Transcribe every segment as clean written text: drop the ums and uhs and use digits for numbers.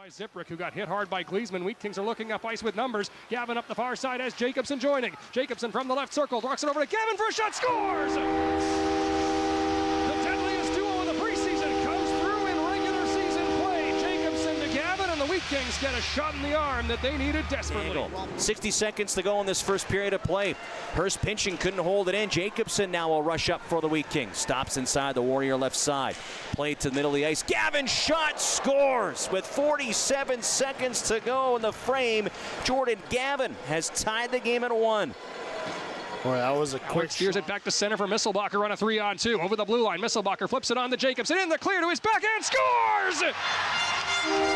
By Ziprick, who got hit hard by Gleesman. Wheat Kings are looking up ice with numbers. Gavin up the far side as Jacobson joining. Jacobson from the left circle, rocks it over to Gavin for a shot, scores! The deadliest duo of the preseason comes through in regular season play. Jacobson to Gavin, and the Wheat Kings get a shot in the arm that they needed desperately. 60 seconds to go in this first period of play. Hurst pinching, couldn't hold it in. Jacobson now will rush up for the Wheat Kings. Stops inside the Warrior left side. Play to the middle of the ice. Gavin shot, scores with 47 seconds to go in the frame. Jordan Gavin has tied the game at 1. Boy, that was a quick steers it back to center for Misselbacher on a 3-on-2. Over the blue line, Misselbacher flips it on to Jacobson. In the clear to his backhand, scores!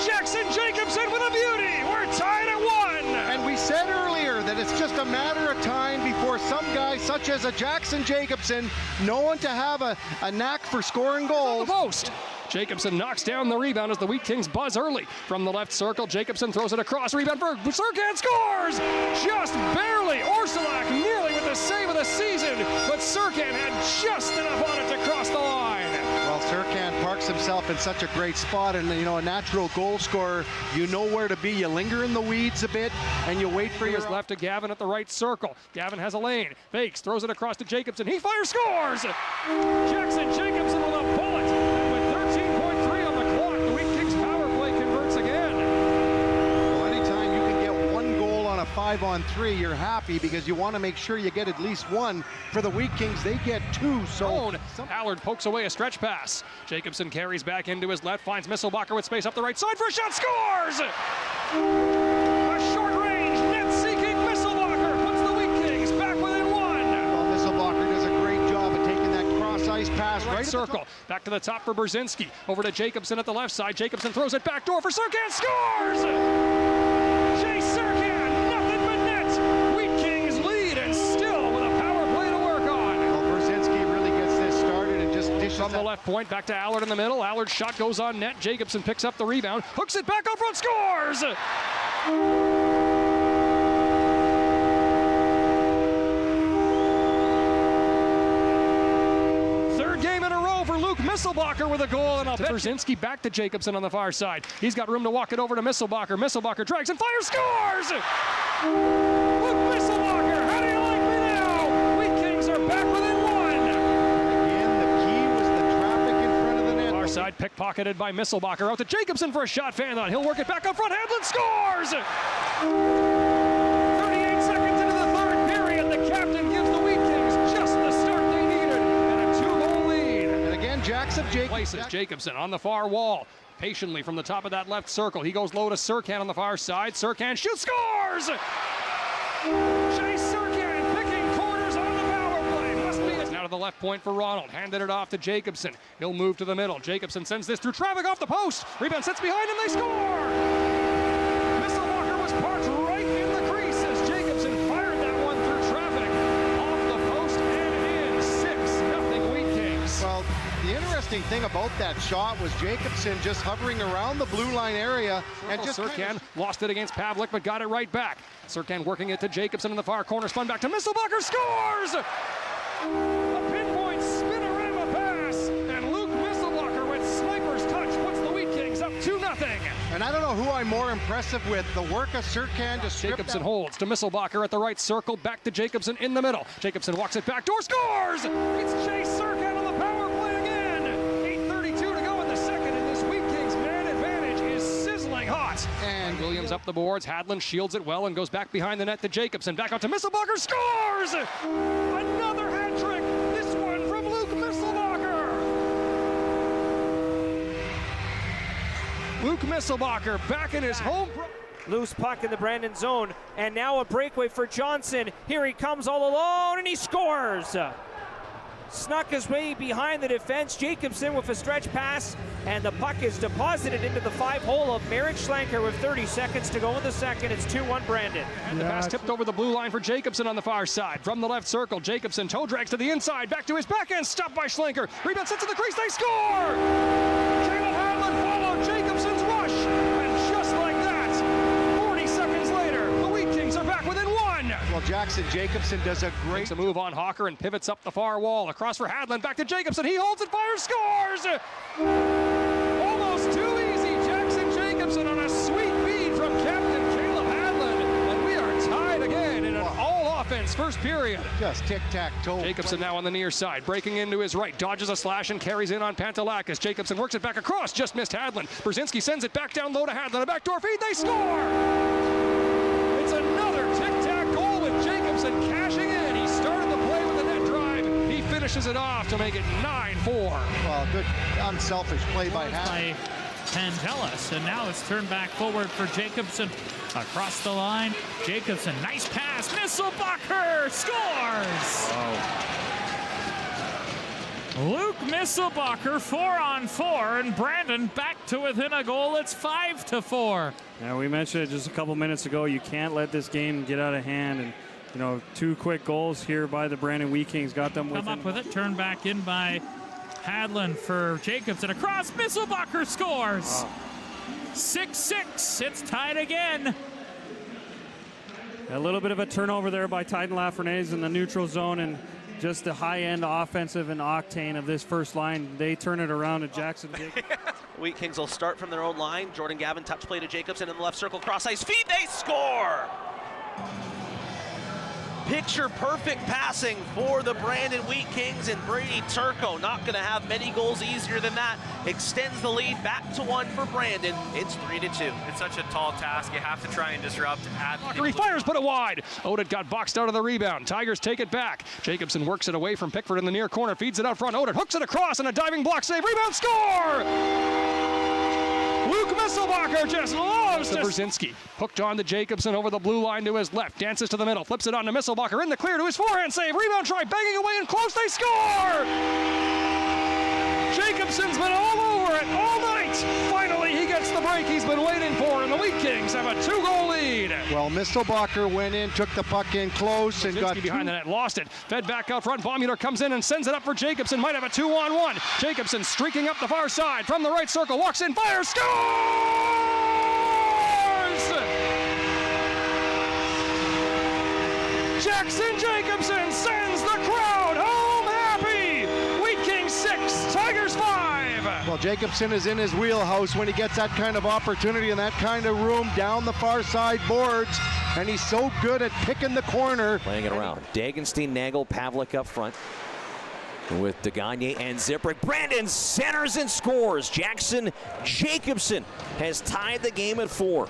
Jaxon Jacobson with a beauty. We're tied at 1. And we said earlier that it's just a matter of time before some guy such as a Jaxon Jacobson, known to have a knack for scoring goals. The post. Jacobson knocks down the rebound as the Wheat Kings buzz early. From the left circle, Jacobson throws it across. Rebound for Serkan, scores! Just barely. Orsulak nearly with the save of the season, but Serkan had just enough on it to cross the line. Well, Serkan parks himself in such a great spot, and a natural goal scorer, you know where to be. You linger in the weeds a bit, and you wait for your left to Gavin at the right circle. Gavin has a lane, fakes, throws it across to Jacobson. He fires, scores! Jaxon Jacobson with a bullet. With 13.3 on the clock, the Wheat Kings power play converts again. Well, anytime you can get one goal on a 5-on-3, you're happy because you want to make sure you get at least one. For the Wheat Kings, they get 2. So Allard pokes away a stretch pass. Jacobson carries back into his left, finds Misselbacher with space up the right side for a shot, scores! A short range, net-seeking Misselbacher puts the Wheat Kings back within 1. Well, Misselbacher does a great job of taking that cross-ice pass right circle. Back to the top for Brzezinski. Over to Jacobson at the left side. Jacobson throws it back door for Serkan, scores! Jay Serkan, nothing but net. Wheat Kings lead and still with a power play to work on. Well, Brzezinski really gets this started and just dishes from the left point back to Allard in the middle. Allard's shot goes on net. Jacobson picks up the rebound, hooks it back up front, scores! Misselbacher with a goal, and Brzezinski back to Jacobson on the far side. He's got room to walk it over to Misselbacher. Misselbacher drags and fires, scores! Luke Misselbacher, how do you like me now? Wheat Kings are back within 1. Again, the key was the traffic in front of the net. Far side pickpocketed by Misselbacher. Out to Jacobson for a shot, fan on. He'll work it back up front. Hadlin scores! 38 seconds into the third period, the captain gives the Wheat Kings just the start they needed and a 2-goal lead. Jackson Jacobson on the far wall. Patiently from the top of that left circle. He goes low to Serkan on the far side. Serkan shoots, scores! Jay Serkan picking corners on the power play. Must be now to the left point for Ronald. Handed it off to Jacobson. He'll move to the middle. Jacobson sends this through traffic off the post. Rebound sits behind him. They score! Misselbacher was parked right in the crease as Jacobson fired that one through traffic. Off the post and in. 6-0 Wheat Kings. Well, the interesting thing about that shot was Jacobson just hovering around the blue line area and just Serkan lost it against Pavlik but got it right back. Serkan working it to Jacobson in the far corner, spun back to Misselbacher, scores! A pinpoint spinorama pass, and Luke Misselbacher with sniper's touch puts the Wheat Kings up 2-0. And I don't know who I'm more impressive with, the work of Serkan to strip Jacobson holds to Misselbacher at the right circle, back to Jacobson in the middle. Jacobson walks it back door, scores! It's Jay Serkan on the power play again. 8:32 to go in the second, and this Wheat Kings man advantage is sizzling hot. And Williams up the boards. Hadlin shields it well and goes back behind the net to Jacobson. Back out to Misselbacher, scores! Another hat trick. This one from Luke Misselbacher. Luke Misselbacher back in his home. Loose puck in the Brandon zone, and now a breakaway for Johnson. Here he comes all alone, and he scores! Snuck his way behind the defense. Jacobson with a stretch pass, and the puck is deposited into the 5-hole of Merritt Schlenker with 30 seconds to go in the second. It's 2-1 Brandon. And the pass tipped over the blue line for Jacobson on the far side. From the left circle, Jacobson toe drags to the inside, back to his backhand, stopped by Schlenker. Rebound sits in the crease, they score! Caleb Hadlin followed Jacobson's rush, and just like that, 40 seconds later, the Wheat Kings are back within 1. Well, Jaxon Jacobson does a great... Makes a move on Hawker and pivots up the far wall. Across for Hadlin, back to Jacobson. He holds it, fires, scores! Almost too easy. Jaxon Jacobson on a offense, first period. Just tic-tac-toe. Jacobson now on the near side, breaking into his right, dodges a slash and carries in on Pantelakis. Jacobson works it back across, just missed Hadlin. Brzezinski sends it back down low to Hadlin. A backdoor feed, they score! It's another tic-tac goal with Jacobson cashing in. He started the play with a net drive. He finishes it off to make it 9-4. Well, good unselfish play by Hadlin. Pantelis, and now it's turned back forward for Jacobson across the line. Jacobson, nice pass. Misselbacher scores! Oh. Luke Misselbacher 4-on-4, and Brandon back to within a goal. It's 5-4. Yeah, we mentioned it just a couple minutes ago. You can't let this game get out of hand, and you know, 2 quick goals here by the Brandon Wheat Kings got them within. Come up with it, turned back in by Hadlin for Jacobson. Across, Misselbacher scores! 6-6, it's tied again. A little bit of a turnover there by Titan Lafreniere in the neutral zone, and just the high-end offensive and octane of this first line. They turn it around to Jaxon. Wheat Kings will start from their own line. Jordan Gavin touch play to Jacobson in the left circle, cross ice feed, they score! Picture perfect passing for the Brandon Wheat Kings, and Brady Turco not going to have many goals easier than that. Extends the lead back to 1 for Brandon. It's 3-2. It's such a tall task. You have to try and disrupt. He fires, put it wide. Oded got boxed out of the rebound. Tigers take it back. Jacobson works it away from Pickford in the near corner, feeds it out front. Oded hooks it across, and a diving block save. Rebound, score! Luke Misselbacher just loves to Brzezinski. Hooked on to Jacobson over the blue line to his left. Dances to the middle. Flips it on to Misselbacher in the clear to his forehand save. Rebound try, banging away and close. They score! Jacobson's been all over it all night. Finally, he gets the break he's been waiting for, and the Wheat Kings have a 2-goal lead. Well, Misselbacher went in, took the puck in close, and got behind the net, lost it. Fed back out front. Baumüller comes in and sends it up for Jacobson. Might have a 2-on-1. Jacobson streaking up the far side from the right circle. Walks in, fires, scores! Jaxon Jacobson sends the crowd home happy. Wheat Kings 6, Tigers 5. Well, Jacobson is in his wheelhouse when he gets that kind of opportunity in that kind of room down the far side boards, and he's so good at picking the corner. Playing it around. Dagenstein, Nagel, Pavlik up front with Degagne and Ziprick. Brandon centers and scores. Jaxon Jacobson has tied the game at 4.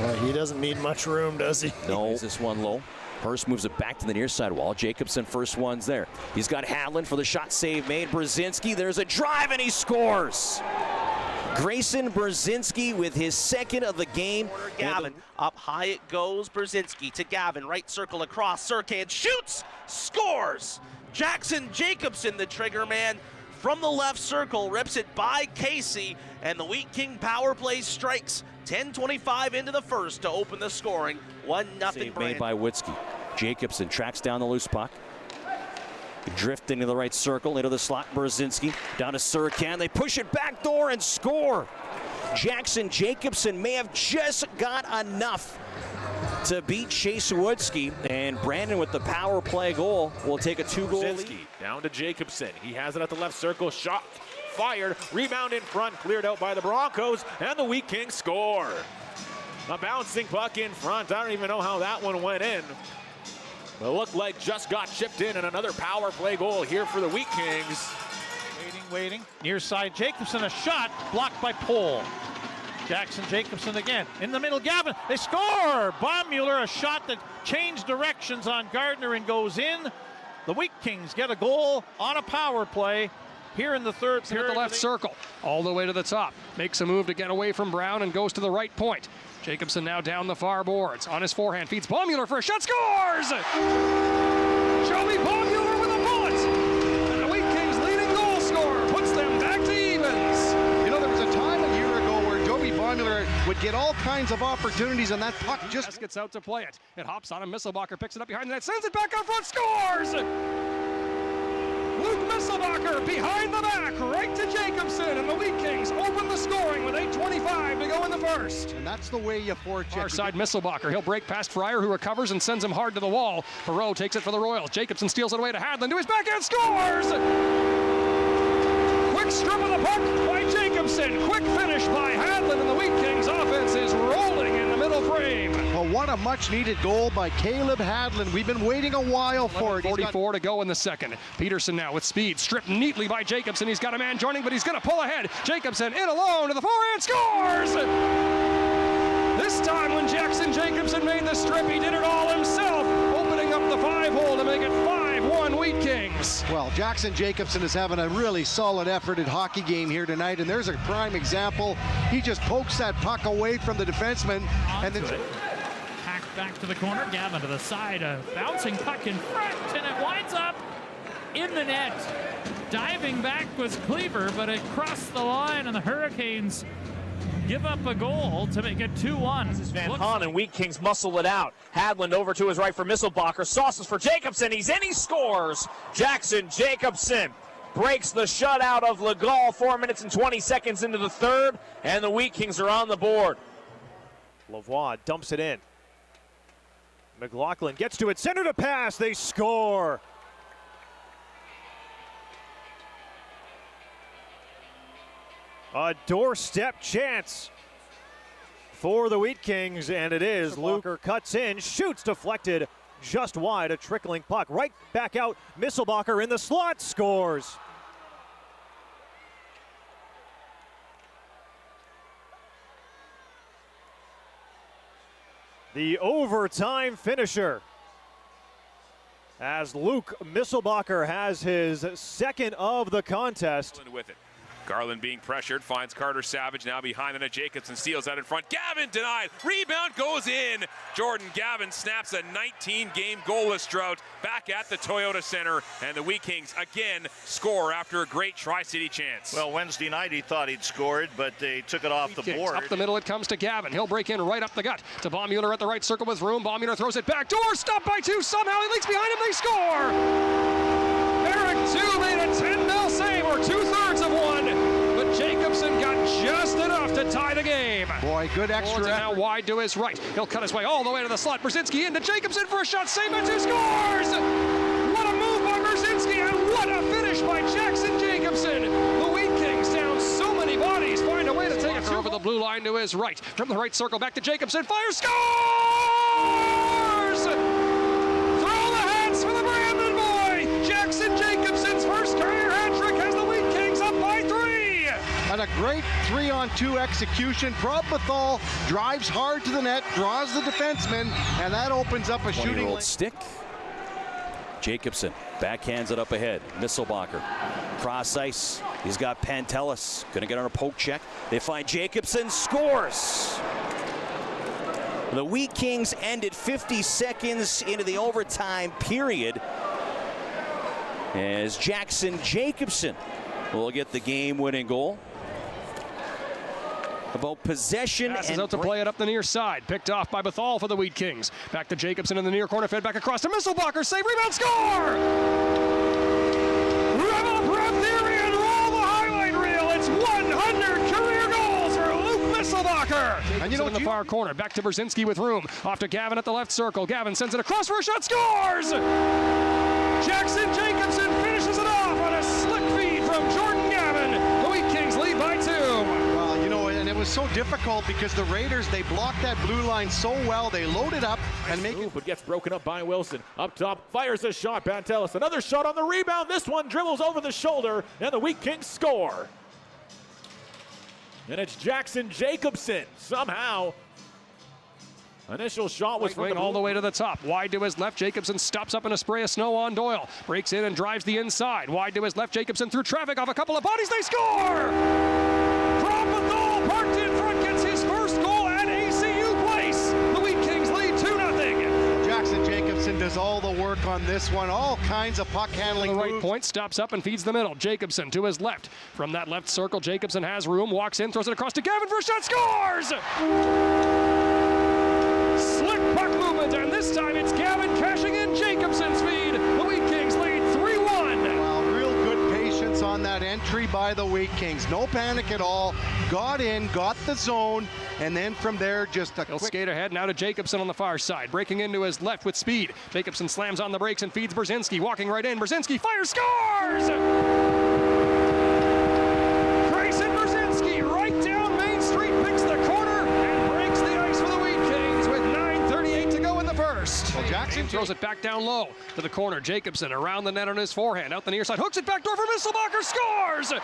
Well, he doesn't need much room, does he? No, this one low. Hurst moves it back to the near side wall. Jacobson first one's there. He's got Hadlin for the shot save made. Brzezinski, there's a drive and he scores. Grayson Brzezinski with his 2nd of the game. Gavin, up high it goes. Brzezinski to Gavin, right circle across. Serkan shoots, scores. Jaxon Jacobson, the trigger man, from the left circle, rips it by Casey, and the Wheat King power play strikes. 10:25 into the first to open the scoring. 1-0 Save Brandon. made by Witzke. Jacobson tracks down the loose puck. Drift into the right circle, into the slot. Brzezinski down to Serkan. They push it back door and score. Jaxon Jacobson may have just got enough to beat Chase Witzke, and Brandon with the power play goal will take a 2-goal lead. Down to Jacobson. He has it at the left circle. Shot fired. Rebound in front. Cleared out by the Broncos. And the Wheat Kings score. A bouncing puck in front. I don't even know how that one went in. It looked like just got chipped in, and another power play goal here for the Wheat Kings. Waiting. Near side, Jacobson, a shot blocked by Pohl. Jaxon Jacobson again. In the middle, Gavin. They score! Baumüller, a shot that changed directions on Gardner and goes in. The Wheat Kings get a goal on a power play here in the third period. At the left circle, all the way to the top. Makes a move to get away from Brown and goes to the right point. Jacobson now down the far boards. On his forehand, feeds Baumüller for a shot, scores! Joey Baumüller with a bullet! And the Wheat Kings leading goal scorer puts them back to evens. You know, there was a time a year ago where Joey Baumüller would get all kinds of opportunities, and that puck just gets out to play it. It hops on him. Misselbacher picks it up behind the net, sends it back out front, scores! Luke Misselbacher behind the back, right to Jacobson, and the Wheat Kings open the scoring with 8:25 to go in the first. And that's the way you forecheck. Far side Misselbacher, he'll break past Fryer, who recovers and sends him hard to the wall. Perreault takes it for the Royals. Jacobson steals it away to Hadlin, to his backhand, scores! Quick strip of the puck by Jacobson, quick finish by Hadlin, and the Wheat Kings offense is rolling in the middle frame. Well, one What a much-needed goal by Caleb Hadland. We've been waiting a while for it. 44 to go in the second. Peterson now with speed, stripped neatly by Jacobson. He's got a man joining, but he's going to pull ahead. Jacobson in alone to the forehand, scores! This time when Jaxon Jacobson made the strip, he did it all himself, opening up the 5-hole to make it 5-1 Wheat Kings. Well, Jaxon Jacobson is having a really solid effort at hockey game here tonight, and there's a prime example. He just pokes that puck away from the defenseman. And then Hacked back to the corner, Gavin to the side, a bouncing puck in front, and it winds up in the net. Diving back was Cleaver, but it crossed the line, and the Hurricanes give up a goal to make it 2-1. This is Van Hahn, and Wheat Kings muscle it out. Hadland over to his right for Misselbacher. Sauces for Jacobson. He's in, he scores. Jaxon Jacobson breaks the shutout of Legal 4 minutes and 20 seconds into the third, and the Wheat Kings are on the board. Lavoie dumps it in. McLaughlin gets to it, center to pass, they score. A doorstep chance for the Wheat Kings, and it is. Luker cuts in, shoots deflected just wide, a trickling puck. Right back out, Misselbacher in the slot, scores. The overtime finisher, as Luke Misselbacher has his second of the contest. With it. Garland being pressured, finds Carter Savage now behind the net. Jacobson steals out in front. Gavin denied. Rebound goes in. Jordan Gavin snaps a 19-game goalless drought back at the Toyota Center, and the Wheat Kings again score after a great Tri-City chance. Well, Wednesday night he thought he'd scored, but they took it off the board. Up the middle it comes to Gavin. He'll break in right up the gut to Baummuller at the right circle with room. Baummuller throws it back. Door stopped by two. Somehow he leaks behind him. They score. Eric 2 made a 10-0 save, or 2/3 of one, but Jacobson got just enough to tie the game. Boy, good extra effort. Now wide to his right. He'll cut his way all the way to the slot. Brzezinski into Jacobson for a shot. Save it, who scores! What a move by Brzezinski, and what a finish by Jaxon Jacobson. The Wheat Kings down so many bodies, find a way to take it over the blue line to his right. From the right circle back to Jacobson. Fire, scores! Throw the hats for the Brandon boy. Jaxon Jacobson's first career hat trick has the Wheat Kings up by 3. And a great 3-on-2 execution. Probethal drives hard to the net, draws the defenseman, and that opens up a shooting lane. Stick. Jacobson backhands it up ahead. Misselbacher. Cross ice. He's got Pantelis. Going to get on a poke check. They find Jacobson. Scores. The Wheat Kings ended 50 seconds into the overtime period as Jaxon Jacobson will get the game-winning goal. About possession and out to play it up the near side. Picked off by Bethal for the Wheat Kings. Back to Jacobson in the near corner, fed back across to Misselbacher. Save, rebound, score! Rev up, rev theory, and roll the highlight reel. It's 100 career goals for Luke Misselbacher. And in the far corner, back to Brzezinski with room. Off to Gavin at the left circle. Gavin sends it across for a shot, scores! Jaxon Jacobson finishes it off on a slick feed from Jordan Gavin. The Wheat Kings lead by 2. Well, you know, and it was so difficult because the Raiders, they blocked that blue line so well. They loaded up and make it. But gets broken up by Wilson. Up top, fires a shot. Pantelis, another shot on the rebound. This one dribbles over the shoulder, and the Wheat Kings score. And it's Jaxon Jacobson. Somehow, initial shot was right all the way to the top. Wide to his left. Jacobson stops up in a spray of snow on Doyle. Breaks in and drives the inside. Wide to his left. Jacobson through traffic off a couple of bodies. They score! Propethal parked in front gets his first goal at ACU Place. The Wheat Kings lead 2-0. Jaxon Jacobson does all the work on this one. All kinds of puck handling moves. The right moves. point, stops up and feeds the middle. Jacobson to his left. From that left circle, Jacobson has room. Walks in, throws it across to Gavin for a shot. Scores! Slick puck movement, and this time it's Gavin cashing in Jacobson's feed. The Wheat Kings lead 3-1. Wow, real good patience on that entry by the Wheat Kings. No panic at all. Got in, got the zone, and then from there just a He'll quick skate ahead now to Jacobson on the far side. Breaking into his left with speed. Jacobson slams on the brakes and feeds Brzezinski. Walking right in. Brzezinski fires, scores! Grayson Brzezinski right down Main Street, picks the corner and breaks the ice for the Wheat Kings with 9:38 throws it back down low to the corner. Jacobson around the net on his forehand. Out the near side. Hooks it back door for Misselbacher. Scores! Rev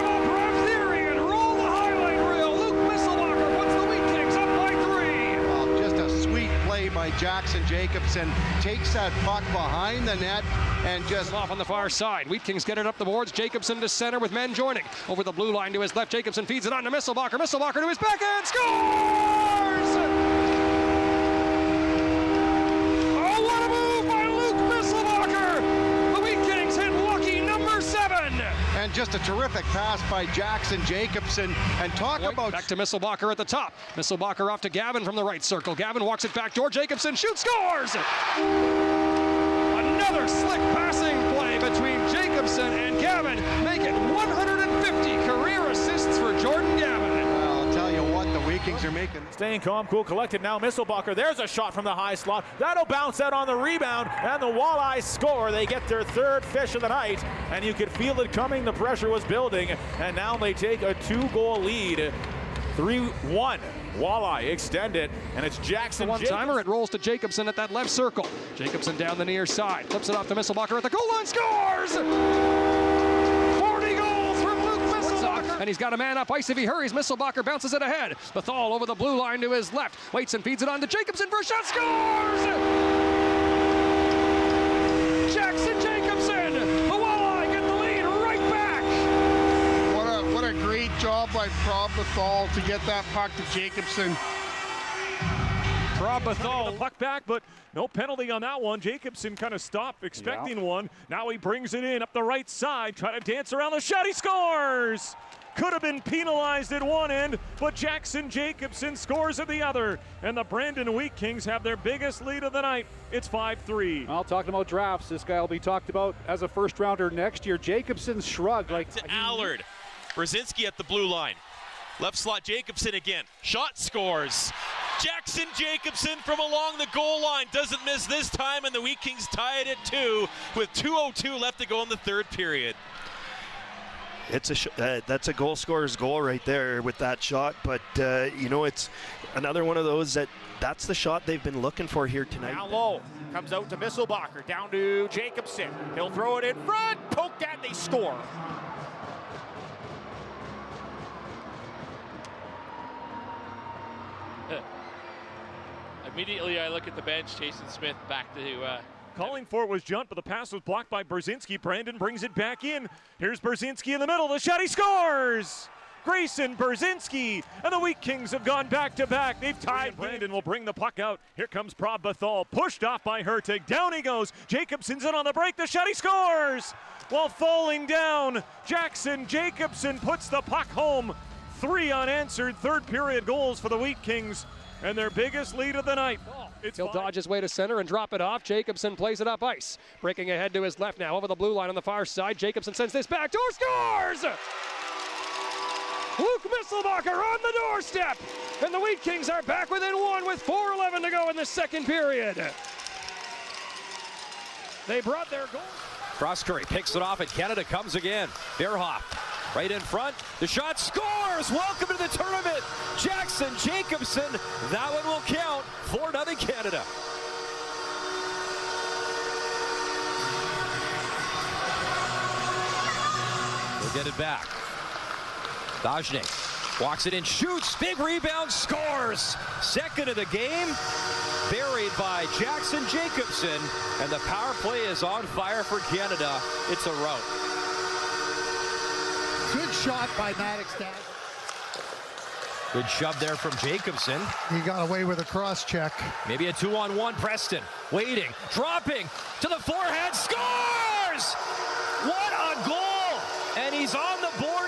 up Rev Theory and roll the highlight reel. Luke Misselbacher puts the Wheat Kings up by 3. Well, just a sweet play by Jaxon Jacobson. Takes that puck behind the net and just off on the far side. Wheat Kings get it up the boards. Jacobson to center with men joining. Over the blue line to his left. Jacobson feeds it on to Misselbacher. Misselbacher to his backhand. Scores! Oh, what a move by Luke Misselbacher! The Wheat Kings hit lucky number 7. And just a terrific pass by Jaxon Jacobson. And talk about... Back to Misselbacher at the top. Misselbacher off to Gavin from the right circle. Gavin walks it back door. Jacobson shoots, scores! Another slick passing play between Jacobson and Gavin. Make it 150 career assists for Jordan Gavin. Well, I'll tell you what, the Wheat Kings are making. Staying calm, cool, collected now. Misselbacher, there's a shot from the high slot. That'll bounce out on the rebound, and the Walleyes score. They get their 3rd fish of the night, and you could feel it coming. The pressure was building, and now they take a 2-goal lead. 3-1. Walleye extend it, and it's Jaxon. One-timer, it rolls to Jacobson at that left circle. Jacobson down the near side, flips it off to Misselbacher at the goal line, scores! 40 goals from Luke Misselbacher. And he's got a man up ice if he hurries. Misselbacher bounces it ahead. Bethal over the blue line to his left. Waits and feeds it on to Jacobson for a shot, scores! Jaxon Jacobson, the Walleye get the lead right back. What a great job by Bethal to get that puck to Jacobson. Bethal the puck back, but no penalty on that one. Jacobson kind of stopped, expecting one. Now he brings it in up the right side, trying to dance around the shot. He scores! Could have been penalized at one end, but Jaxon Jacobson scores at the other. And the Brandon Wheat Kings have their biggest lead of the night. It's 5-3. I'll talk about drafts. This guy will be talked about as a first rounder next year. Jacobson's shrug. To Allard. Brzezinski at the blue line. Left slot, Jacobson again. Shot, scores. Jaxon Jacobson from along the goal line doesn't miss this time, and the Wheat Kings tie it at 2 with 2:02 left to go in the 3rd period. It's that's a goal scorer's goal right there with that shot, but you know, it's another one of those that's the shot they've been looking for here tonight. Now low, comes out to Misselbacher, down to Jacobson. He'll throw it in front, poke that, they score. Immediately I look at the bench, Jason Smith back to... Calling for it was Junt, but the pass was blocked by Brzezinski. Brandon brings it back in. Here's Brzezinski in the middle. The shot, he scores! Grayson Brzezinski, and the Wheat Kings have gone back-to-back. They've tied. Brandon will bring the puck out. Here comes Bethal, pushed off by Hertig. Down he goes. Jacobson's in on the break. The shot, he scores! While falling down, Jaxon Jacobson puts the puck home. 3 unanswered third-period goals for the Wheat Kings, and their biggest lead of the night. He'll dodge his way to center and drop it off. Jacobson plays it up ice. Breaking ahead to his left now over the blue line on the far side. Jacobson sends this back door, scores! Luke Misselbacher on the doorstep. And the Wheat Kings are back within 1 with 4:11 to go in the 2nd period. They brought their goal. Crosskirry picks it off and Canada comes again. Beerhoff right in front. The shot scores. Welcome to the tournament. Jaxon Jacobson. That one will count. 4-0 Canada. We'll get it back. Dajne walks it in, shoots, big rebound, scores. 2nd of the game, buried by Jaxon Jacobson, and the power play is on fire for Canada. It's a rout. Good shot by Maddox. Good shove there from Jacobson. He got away with a cross check. Maybe a 2-on-1. Preston waiting, dropping to the forehand, scores! What a goal! And he's on the board